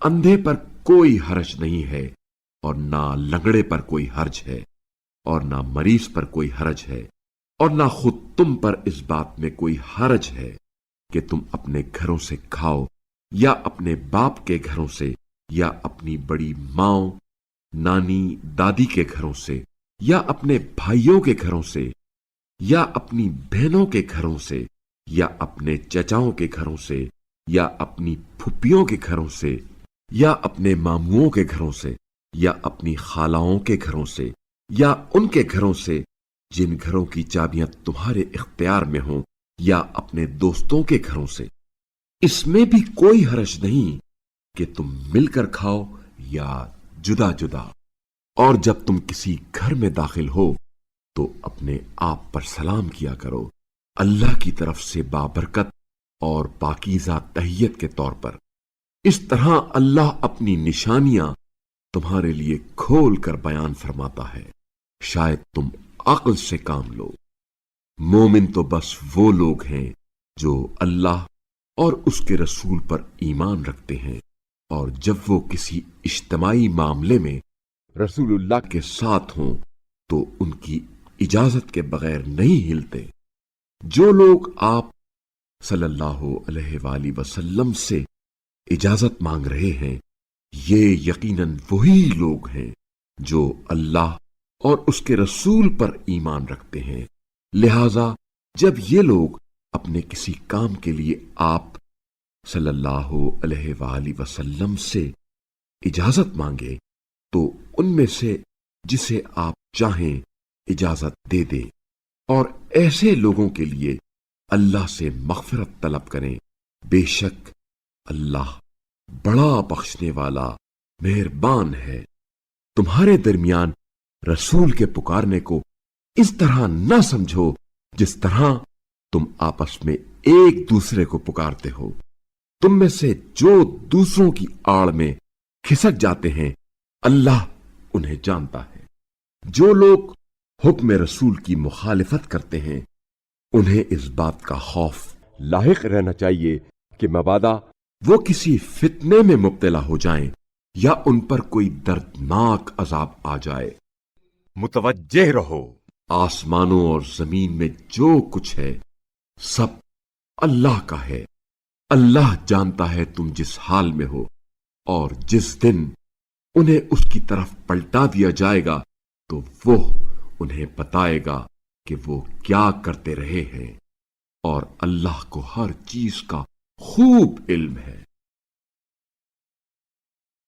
اندھے پر کوئی حرج نہیں ہے اور نہ لنگڑے پر کوئی حرج ہے اور نہ مریض پر کوئی حرج ہے اور نہ خود تم پر اس بات میں کوئی حرج ہے کہ تم اپنے گھروں سے کھاؤ یا اپنے باپ کے گھروں سے یا اپنی بڑی ماں نانی دادی کے گھروں سے یا اپنے بھائیوں کے گھروں سے یا اپنی بہنوں کے گھروں سے یا اپنے چچاؤں کے گھروں سے یا اپنی پھپھیوں کے گھروں سے یا اپنے ماموؤں کے گھروں سے یا اپنی خالاؤں کے گھروں سے یا ان کے گھروں سے جن گھروں کی چابیاں تمہارے اختیار میں ہوں یا اپنے دوستوں کے گھروں سے۔ اس میں بھی کوئی حرج نہیں کہ تم مل کر کھاؤ یا جدا جدا۔ اور جب تم کسی گھر میں داخل ہو تو اپنے آپ پر سلام کیا کرو، اللہ کی طرف سے بابرکت اور پاکیزہ تحیت کے طور پر۔ اس طرح اللہ اپنی نشانیاں تمہارے لیے کھول کر بیان فرماتا ہے، شاید تم عقل سے کام لو۔ مومن تو بس وہ لوگ ہیں جو اللہ اور اس کے رسول پر ایمان رکھتے ہیں، اور جب وہ کسی اجتماعی معاملے میں رسول اللہ کے ساتھ ہوں تو ان کی اجازت کے بغیر نہیں ہلتے۔ جو لوگ آپ صلی اللہ علیہ وآلہ وسلم سے اجازت مانگ رہے ہیں، یہ یقیناً وہی لوگ ہیں جو اللہ اور اس کے رسول پر ایمان رکھتے ہیں۔ لہذا جب یہ لوگ اپنے کسی کام کے لیے آپ صلی اللہ علیہ وآلہ وسلم سے اجازت مانگے تو ان میں سے جسے آپ چاہیں اجازت دے دیں، اور ایسے لوگوں کے لیے اللہ سے مغفرت طلب کریں، بے شک اللہ بڑا بخشنے والا مہربان ہے۔ تمہارے درمیان رسول کے پکارنے کو اس طرح نہ سمجھو جس طرح تم آپس میں ایک دوسرے کو پکارتے ہو۔ تم میں سے جو دوسروں کی آڑ میں کھسک جاتے ہیں اللہ انہیں جانتا ہے۔ جو لوگ حکم رسول کی مخالفت کرتے ہیں انہیں اس بات کا خوف لاحق رہنا چاہیے کہ مبادا وہ کسی فتنے میں مبتلا ہو جائیں یا ان پر کوئی دردناک عذاب آ جائے۔ متوجہ رہو، آسمانوں اور زمین میں جو کچھ ہے سب اللہ کا ہے۔ اللہ جانتا ہے تم جس حال میں ہو، اور جس دن انہیں اس کی طرف پلٹا دیا جائے گا تو وہ انہیں بتائے گا کہ وہ کیا کرتے رہے ہیں، اور اللہ کو ہر چیز کا خوب علم ہے۔